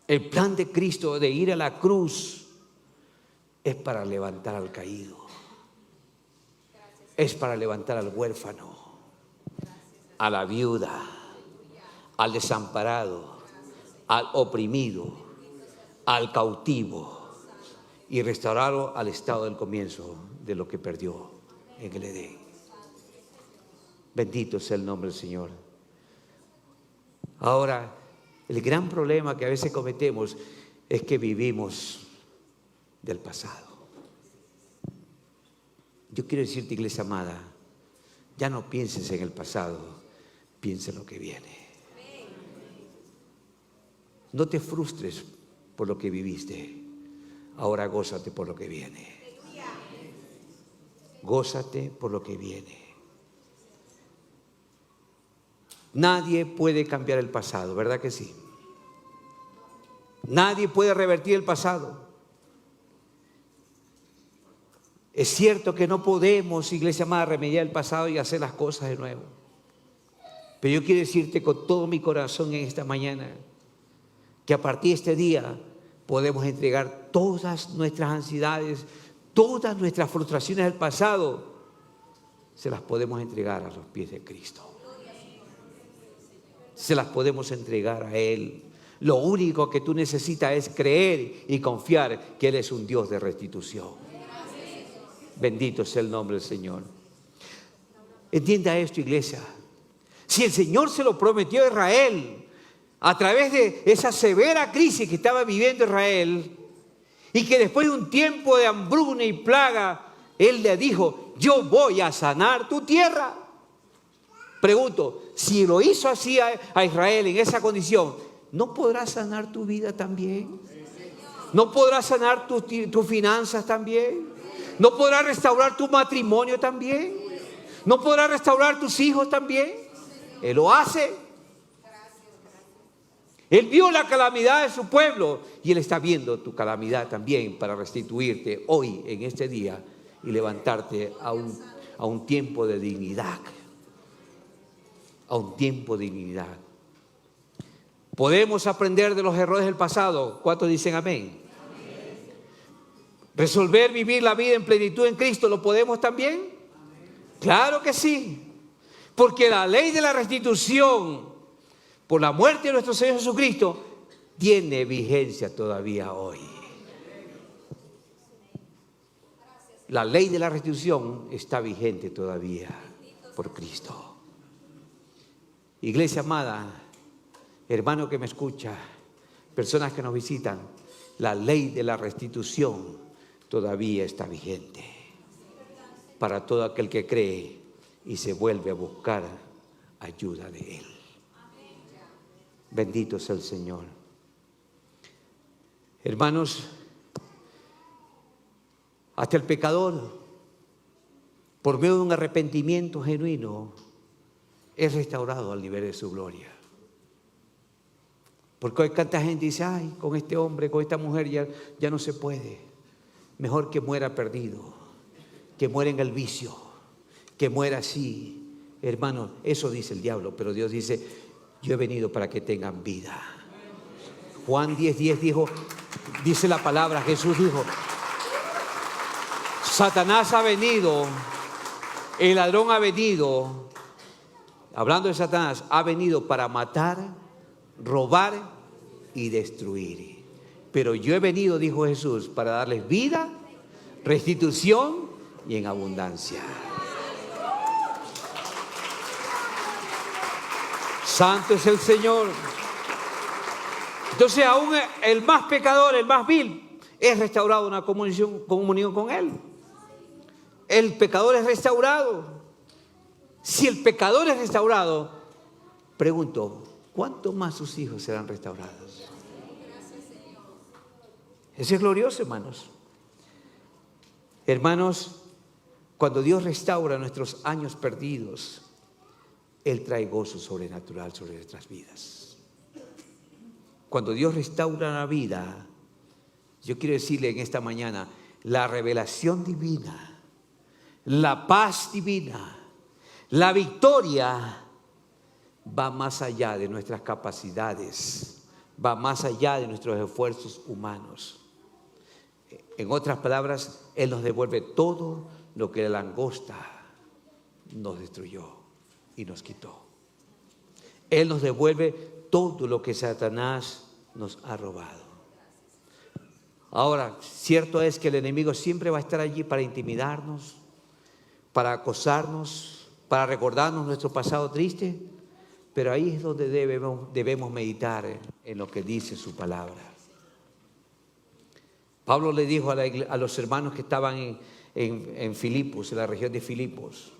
El plan de Cristo de ir a la cruz es para levantar al caído. Es para levantar al huérfano, a la viuda, al desamparado, al oprimido, al cautivo y restaurarlo al estado del comienzo de lo que perdió en el Edén. Bendito sea el nombre del Señor. Ahora, el gran problema que a veces cometemos es que vivimos del pasado. Yo quiero decirte, iglesia amada, ya no pienses en el pasado, piensa en lo que viene. No te frustres por lo que viviste, ahora gózate por lo que viene. Gózate por lo que viene. Nadie puede cambiar el pasado, ¿verdad que sí? Nadie puede revertir el pasado. Es cierto que no podemos, iglesia amada, remediar el pasado y hacer las cosas de nuevo. Pero yo quiero decirte con todo mi corazón en esta mañana que a partir de este día podemos entregar todas nuestras ansiedades, todas nuestras frustraciones del pasado, se las podemos entregar a los pies de Cristo. Se las podemos entregar a Él. Lo único que tú necesitas es creer y confiar que Él es un Dios de restitución. Bendito sea el nombre del Señor. Entienda esto, iglesia. Si el Señor se lo prometió a Israel a través de esa severa crisis que estaba viviendo Israel, y que después de un tiempo de hambruna y plaga, Él le dijo: yo voy a sanar tu tierra. Pregunto, si lo hizo así a Israel en esa condición, ¿no podrá sanar tu vida también? ¿No podrá sanar tus finanzas también? ¿No podrá restaurar tu matrimonio también? ¿No podrá restaurar tus hijos también? Él lo hace. Él vio la calamidad de su pueblo y Él está viendo tu calamidad también para restituirte hoy, en este día, y levantarte a un tiempo de dignidad. A un tiempo de dignidad. Podemos aprender de los errores del pasado. ¿Cuántos dicen amén? Resolver vivir la vida en plenitud en Cristo, ¿lo podemos también? Claro que sí, porque la ley de la restitución por la muerte de nuestro Señor Jesucristo tiene vigencia todavía hoy. La ley de la restitución está vigente todavía por Cristo. Iglesia amada, hermano que me escucha, personas que nos visitan, la ley de la restitución todavía está vigente para todo aquel que cree y se vuelve a buscar ayuda de Él. Bendito sea el Señor. Hermanos, hasta el pecador, por medio de un arrepentimiento genuino, es restaurado al nivel de su gloria. Porque hoy tanta gente dice, ay, con este hombre, con esta mujer ya no se puede. Mejor que muera perdido, que muera en el vicio, que muera así. Hermano, eso dice el diablo, pero Dios dice, yo he venido para que tengan vida. Juan 10:10 dijo, dice la palabra, Jesús dijo, Satanás ha venido, el ladrón ha venido, hablando de Satanás, ha venido para matar, robar y destruir. Pero yo he venido, dijo Jesús, para darles vida, restitución y en abundancia. Santo es el Señor. Entonces aún el más pecador, el más vil, es restaurado en una comunión con Él. El pecador es restaurado. Si el pecador es restaurado, pregunto, ¿cuánto más sus hijos serán restaurados? Eso es glorioso, hermanos. Hermanos, cuando Dios restaura nuestros años perdidos, Él trae gozo sobrenatural sobre nuestras vidas. Cuando Dios restaura la vida, yo quiero decirle en esta mañana, la revelación divina, la paz divina, la victoria va más allá de nuestras capacidades, va más allá de nuestros esfuerzos humanos. En otras palabras, Él nos devuelve todo lo que la langosta nos destruyó y nos quitó. Él nos devuelve todo lo que Satanás nos ha robado. Ahora, cierto es que el enemigo siempre va a estar allí para intimidarnos, para acosarnos, para recordarnos nuestro pasado triste, pero ahí es donde debemos meditar en lo que dice su palabra. Pablo le dijo a los hermanos que estaban en Filipos, en la región de Filipos.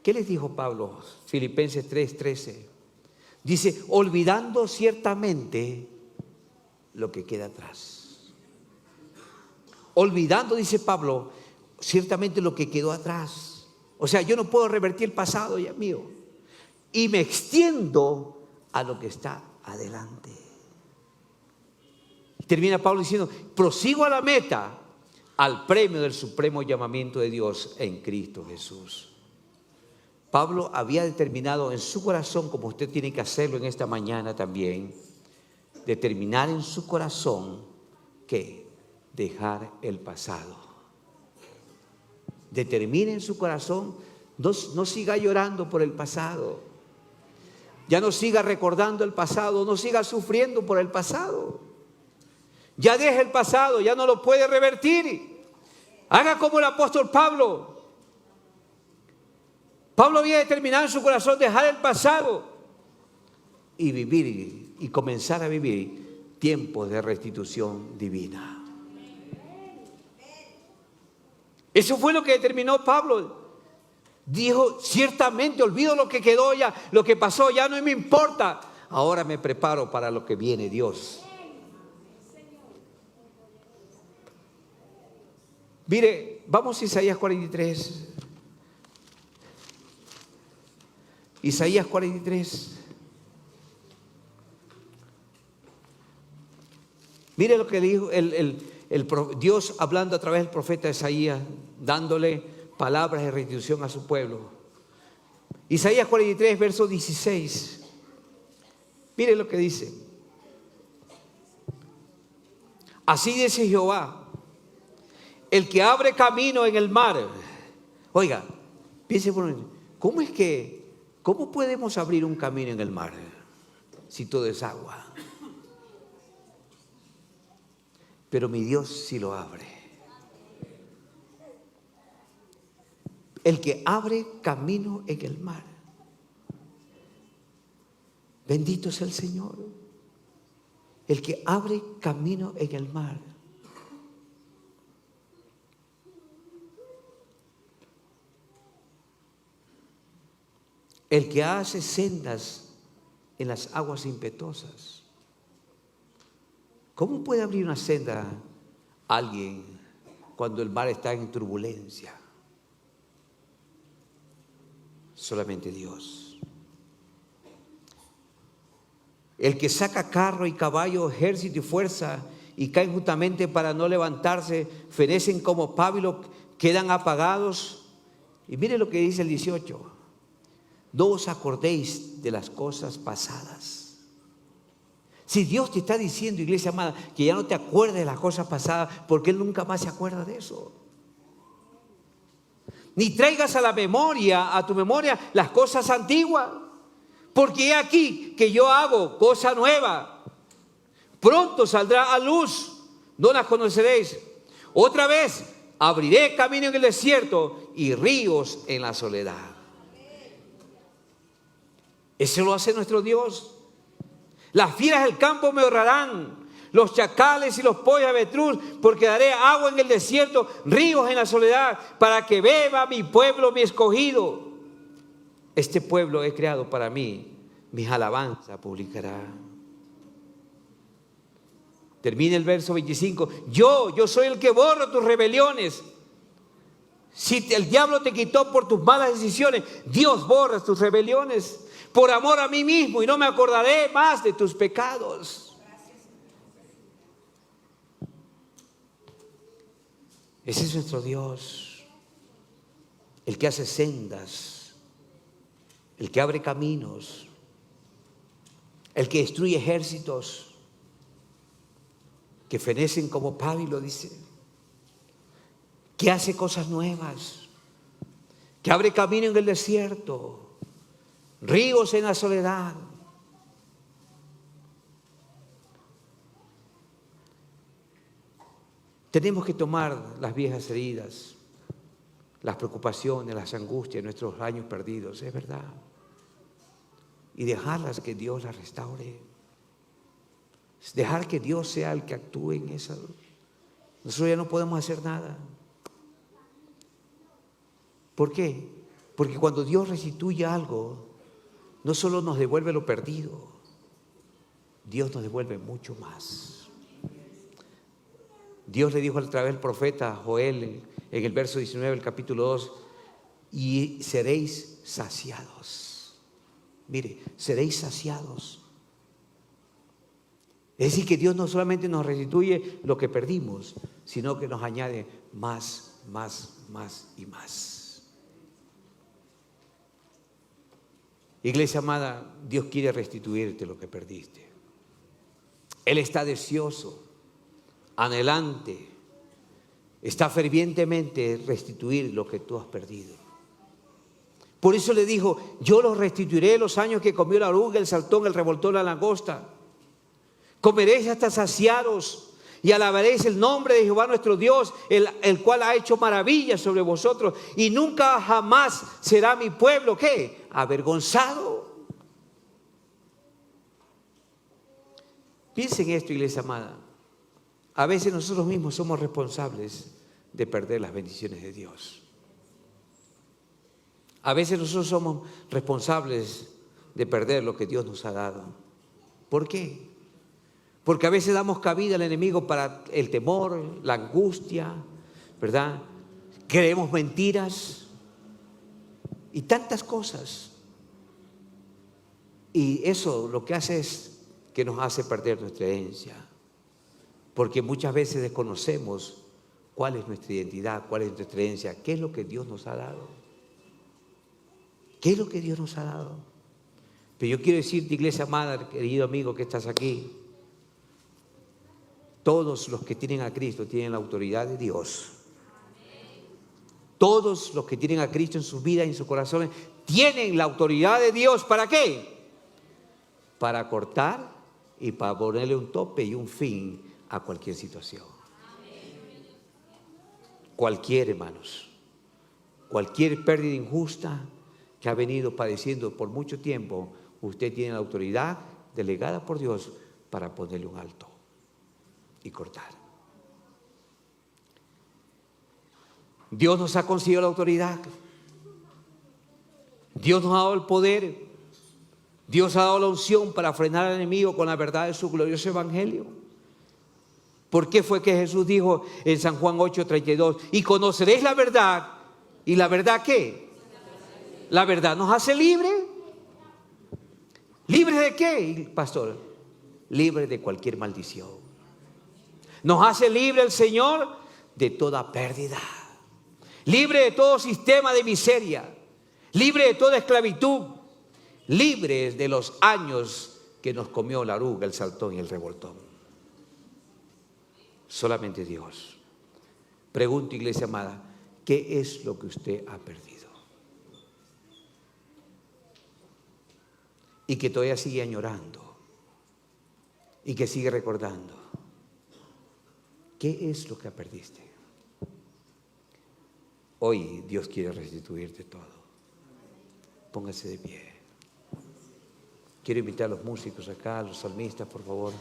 ¿Qué les dijo Pablo? Filipenses 3:13. Dice, olvidando ciertamente lo que queda atrás. Olvidando, dice Pablo, ciertamente lo que quedó atrás. O sea, yo no puedo revertir el pasado ya mío. Y me extiendo a lo que está adelante. Termina Pablo diciendo, prosigo a la meta, al premio del supremo llamamiento de Dios en Cristo Jesús. Pablo había determinado en su corazón, como usted tiene que hacerlo en esta mañana también, determinar en su corazón que dejar el pasado. Determine en su corazón, no siga llorando por el pasado. Ya no siga recordando el pasado, no siga sufriendo por el pasado. Ya deje el pasado, ya no lo puede revertir. Haga como el apóstol Pablo. Pablo había determinado en su corazón dejar el pasado y vivir y comenzar a vivir tiempos de restitución divina. Eso fue lo que determinó Pablo. Dijo, ciertamente olvido lo que quedó ya, lo que pasó ya no me importa. Ahora me preparo para lo que viene, Dios. Mire, vamos a Isaías 43. Isaías 43. Mire lo que dijo Dios hablando a través del profeta Isaías, dándole palabras de restitución a su pueblo. Isaías 43, verso 16. Mire lo que dice. Así dice Jehová, el que abre camino en el mar. Oiga, Piense por un momento, ¿cómo podemos abrir un camino en el mar si todo es agua? Pero mi Dios sí lo abre. El que abre camino en el mar. Bendito es el Señor. El que abre camino en el mar. El que hace sendas en las aguas impetuosas. ¿Cómo puede abrir una senda alguien cuando el mar está en turbulencia? Solamente Dios. El que saca carro y caballo, ejército y fuerza, y caen justamente para no levantarse, fenecen como pábilo, quedan apagados. Y mire lo que dice el 18. No os acordéis de las cosas pasadas. Si Dios te está diciendo, iglesia amada, que ya no te acuerdes de las cosas pasadas, porque Él nunca más se acuerda de eso. Ni traigas a tu memoria las cosas antiguas, porque he aquí que yo hago cosa nueva. Pronto saldrá a luz, no las conoceréis. Otra vez abriré camino en el desierto y ríos en la soledad. Eso lo hace nuestro Dios. Las fieras del campo me honrarán, los chacales y los pollos avestruz, porque daré agua en el desierto, ríos en la soledad, para que beba mi pueblo, mi escogido. Este pueblo he creado para mí, mis alabanzas publicará. Termina el verso 25. Yo soy el que borro tus rebeliones. Si el diablo te quitó por tus malas decisiones, Dios borra tus rebeliones. Por amor a mí mismo, y no me acordaré más de tus pecados. Ese es nuestro Dios, el que hace sendas, el que abre caminos, el que destruye ejércitos que fenecen como pábilo, dice, que hace cosas nuevas, que abre camino en el desierto, ríos en la soledad. Tenemos que tomar las viejas heridas, las preocupaciones, las angustias, nuestros años perdidos, es verdad, y dejarlas que Dios las restaure. Dejar que Dios sea el que actúe en eso. Nosotros ya no podemos hacer nada. ¿Por qué? Porque cuando Dios restituye algo, no solo nos devuelve lo perdido, Dios nos devuelve mucho más. Dios le dijo a través del profeta Joel en el verso 19 del capítulo 2, y seréis saciados. Mire, seréis saciados. Es decir, que Dios no solamente nos restituye lo que perdimos, sino que nos añade más, más, más y más. Iglesia amada, Dios quiere restituirte lo que perdiste. Él está deseoso, anhelante, está fervientemente restituir lo que tú has perdido. Por eso le dijo, yo los restituiré los años que comió la oruga, el saltón, el revoltón, la langosta. Comeréis hasta saciados y alabaréis el nombre de Jehová nuestro Dios, el cual ha hecho maravillas sobre vosotros, y nunca jamás será mi pueblo, ¿qué? Avergonzado. Piensen en esto, iglesia amada. A veces nosotros mismos somos responsables de perder las bendiciones de Dios. A veces nosotros somos responsables de perder lo que Dios nos ha dado. ¿Por qué? Porque a veces damos cabida al enemigo para el temor, la angustia, ¿verdad? Creemos mentiras y tantas cosas. Y eso lo que hace es que nos hace perder nuestra herencia. Porque muchas veces desconocemos cuál es nuestra identidad, cuál es nuestra herencia, qué es lo que Dios nos ha dado. ¿Qué es lo que Dios nos ha dado? Pero yo quiero decirte, iglesia amada, querido amigo que estás aquí, todos los que tienen a Cristo tienen la autoridad de Dios. Todos los que tienen a Cristo en sus vidas y en sus corazones tienen la autoridad de Dios. ¿Para qué? Para cortar y para ponerle un tope y un fin a cualquier situación. Cualquier, hermanos, cualquier pérdida injusta que ha venido padeciendo por mucho tiempo, usted tiene la autoridad delegada por Dios para ponerle un alto y cortar. Dios nos ha concedido la autoridad. Dios nos ha dado el poder. Dios ha dado la unción para frenar al enemigo con la verdad de su glorioso evangelio. ¿Por qué fue que Jesús dijo en San Juan 8:32? Y conoceréis la verdad. ¿Y la verdad qué? La verdad nos hace libres. ¿Libres de qué, pastor? Libres de cualquier maldición. Nos hace libre el Señor de toda pérdida. Libre de todo sistema de miseria. Libre de toda esclavitud. Libres de los años que nos comió la oruga, el saltón y el revoltón. Solamente Dios. Pregunto, iglesia amada, ¿qué es lo que usted ha perdido? Y que todavía sigue añorando. Y que sigue recordando. ¿Qué es lo que perdiste? Hoy Dios quiere restituirte todo. Póngase de pie. Quiero invitar a los músicos acá, a los salmistas, por favor.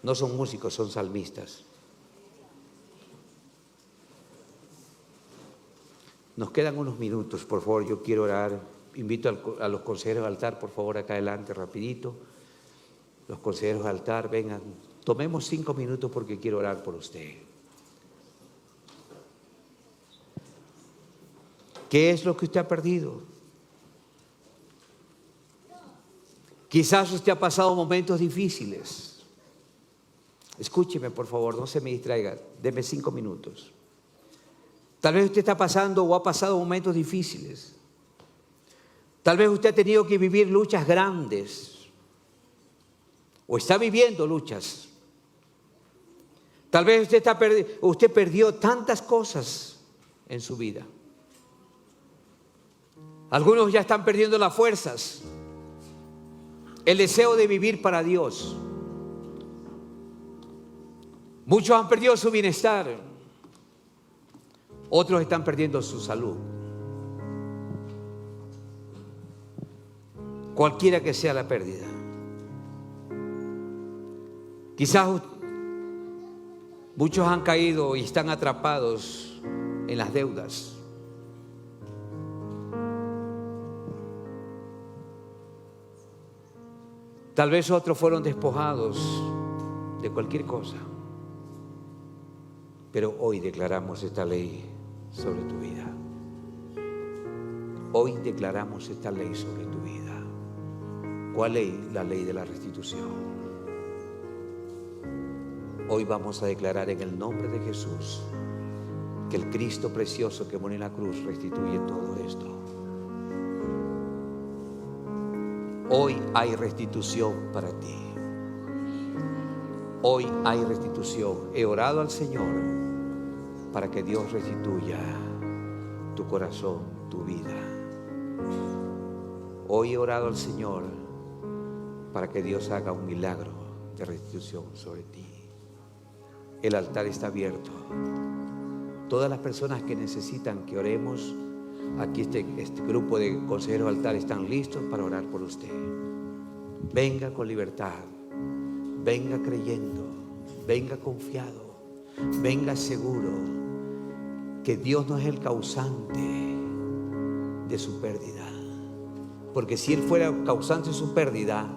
No son músicos, son salmistas. Nos quedan unos minutos, por favor, yo quiero orar. Invito a los consejeros del altar, por favor, acá adelante, rapidito. Los consejeros del altar, vengan. Tomemos 5 minutos porque quiero orar por usted. ¿Qué es lo que usted ha perdido? Quizás usted ha pasado momentos difíciles. Escúcheme, por favor, no se me distraiga. Deme 5 minutos. Tal vez usted está pasando o ha pasado momentos difíciles. Tal vez usted ha tenido que vivir luchas grandes. O está viviendo luchas. Tal vez usted perdió tantas cosas en su vida. Algunos ya están perdiendo las fuerzas. El deseo de vivir para Dios. Muchos han perdido su bienestar. Otros están perdiendo su salud. Cualquiera que sea la pérdida. Quizás muchos han caído y están atrapados en las deudas. Tal vez otros fueron despojados de cualquier cosa. Pero hoy declaramos esta ley sobre tu vida. Hoy declaramos esta ley sobre tu vida. ¿Cuál ley? La ley de la restitución. Hoy vamos a declarar en el nombre de Jesús que el Cristo precioso que murió en la cruz restituye todo esto. Hoy hay restitución para ti. Hoy hay restitución. He orado al Señor para que Dios restituya tu corazón, tu vida. Hoy he orado al Señor para que Dios haga un milagro de restitución sobre ti. El altar está abierto. Todas las personas que necesitan que oremos, aquí este grupo de consejeros del altar están listos para orar por usted. Venga con libertad, venga creyendo, venga confiado, venga seguro que Dios no es el causante de su pérdida. Porque si Él fuera causante de su pérdida,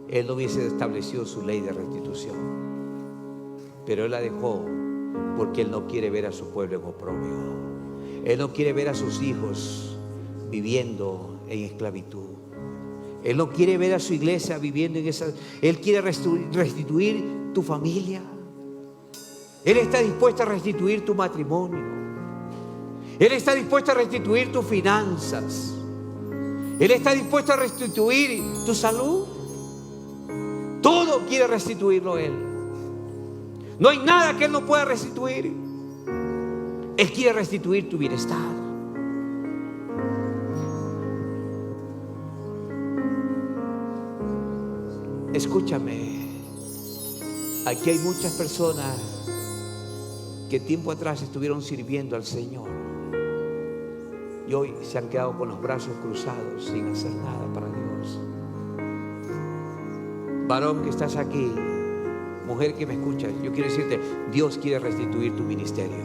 Él no hubiese establecido su ley de restitución. Pero Él la dejó porque Él no quiere ver a su pueblo en oprobio. Él no quiere ver a sus hijos viviendo en esclavitud. Él no quiere ver a su iglesia viviendo en esa. Él quiere restituir tu familia. Él está dispuesto a restituir tu matrimonio. Él está dispuesto a restituir tus finanzas. Él está dispuesto a restituir tu salud. Todo quiere restituirlo Él. No hay nada que Él no pueda restituir. Él quiere restituir tu bienestar. Escúchame, aquí hay muchas personas que tiempo atrás estuvieron sirviendo al Señor y hoy se han quedado con los brazos cruzados sin hacer nada para Dios. Varón que estás aquí, mujer que me escuchas, yo quiero decirte, Dios quiere restituir tu ministerio.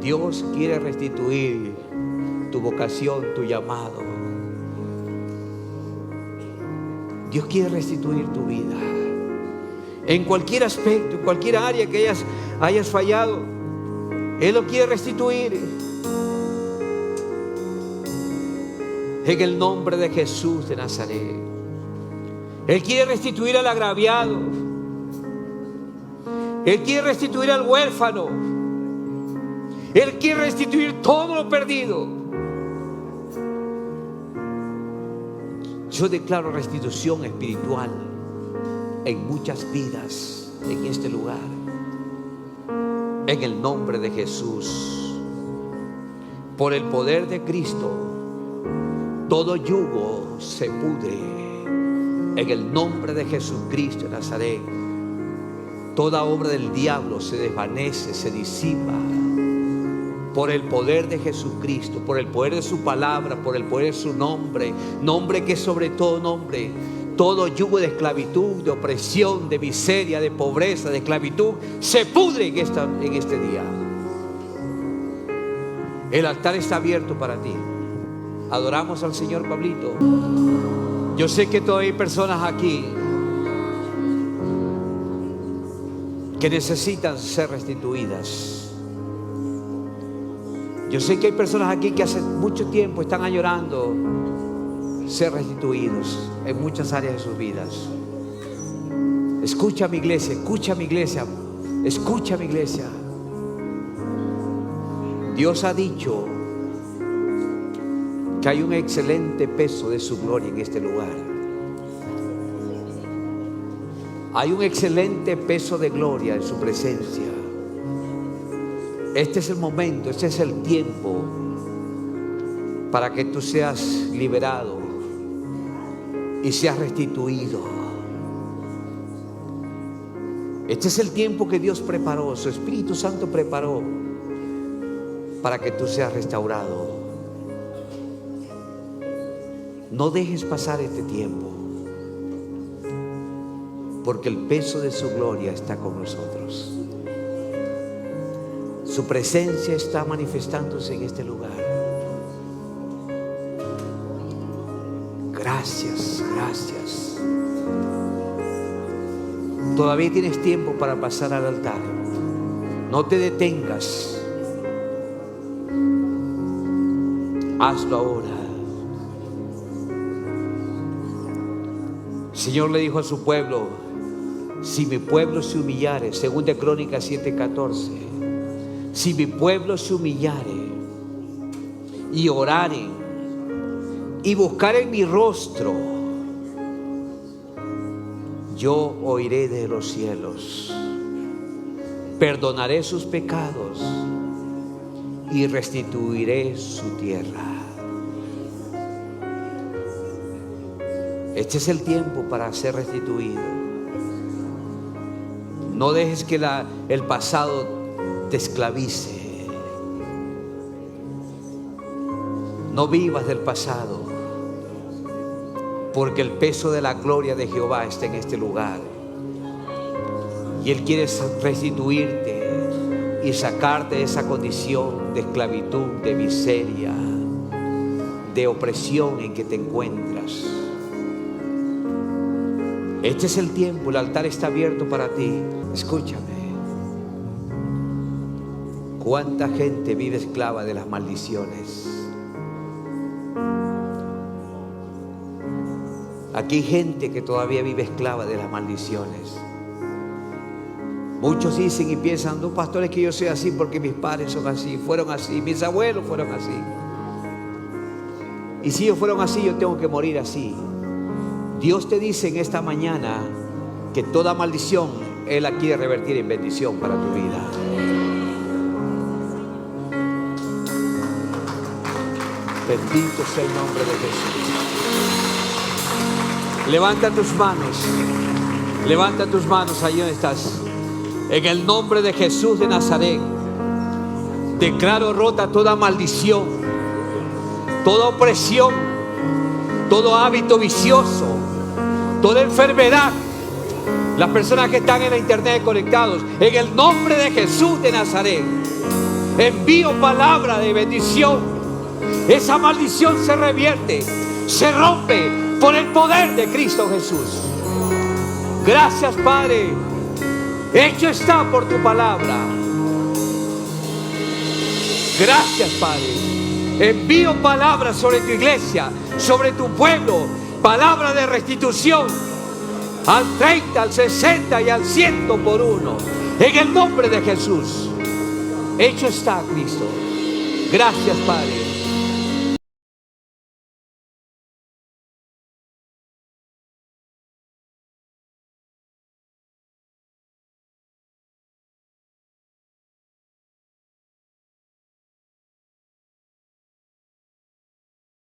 Dios quiere restituir tu vocación, tu llamado. Dios quiere restituir tu vida. En cualquier aspecto, en cualquier área que hayas fallado, Él lo quiere restituir. En el nombre de Jesús de Nazaret. Él quiere restituir al agraviado. Él quiere restituir al huérfano. Él quiere restituir todo lo perdido. Yo declaro restitución espiritual en muchas vidas en este lugar. En el nombre de Jesús. Por el poder de Cristo, todo yugo se pudre. En el nombre de Jesucristo de Nazaret, toda obra del diablo se desvanece, se disipa. Por el poder de Jesucristo, por el poder de su palabra, por el poder de su nombre, nombre que es sobre todo nombre. Todo yugo de esclavitud, de opresión, de miseria, de pobreza, de esclavitud, se pudre en este día. El altar está abierto para ti. Adoramos al Señor, Pablito. Yo sé que todavía hay personas aquí que necesitan ser restituidas. Yo sé que hay personas aquí que hace mucho tiempo están añorando ser restituidos en muchas áreas de sus vidas. Escucha mi iglesia, escucha mi iglesia, escucha mi iglesia. Dios ha dicho que hay un excelente peso de su gloria en este lugar. Hay un excelente peso de gloria en su presencia. Este es el momento, este es el tiempo para que tú seas liberado y seas restituido. Este es el tiempo que Dios preparó, su Espíritu Santo preparó para que tú seas restaurado. No dejes pasar este tiempo, porque el peso de su gloria está con nosotros. Su presencia está manifestándose en este lugar. Gracias, gracias. Todavía tienes tiempo para pasar al altar. No te detengas. Hazlo ahora. El Señor le dijo a su pueblo: si mi pueblo se humillare, 2 Crónicas 7:14. Si mi pueblo se humillare y orare y buscare mi rostro, yo oiré de los cielos, perdonaré sus pecados y restituiré su tierra. Este es el tiempo para ser restituido. No dejes que el pasado te esclavice. No vivas del pasado, porque el peso de la gloria de Jehová está en este lugar y Él quiere restituirte y sacarte de esa condición de esclavitud, de miseria, de opresión en que te encuentras. Este es el tiempo, el altar está abierto para ti. Escúchame. ¿Cuánta gente vive esclava de las maldiciones? Aquí hay gente que todavía vive esclava de las maldiciones. Muchos dicen y piensan: no, pastor, es que yo soy así porque mis padres son así, fueron así, mis abuelos fueron así. Y si ellos fueron así, yo tengo que morir así. Dios te dice en esta mañana que toda maldición Él la quiere revertir en bendición para tu vida. Bendito sea el nombre de Jesús. Levanta tus manos. Levanta tus manos ahí donde estás. En el nombre de Jesús de Nazaret, declaro rota toda maldición, toda opresión, todo hábito vicioso, toda enfermedad. Las personas que están en la internet conectados, en el nombre de Jesús de Nazaret, envío palabra de bendición. Esa maldición se revierte, se rompe por el poder de Cristo Jesús. Gracias, Padre. Hecho está por tu palabra. Gracias, Padre. Envío palabras sobre tu iglesia, sobre tu pueblo, palabra de restitución al 30, al 60 y al 100 por uno. En el nombre de Jesús. Hecho está, Cristo. Gracias, Padre.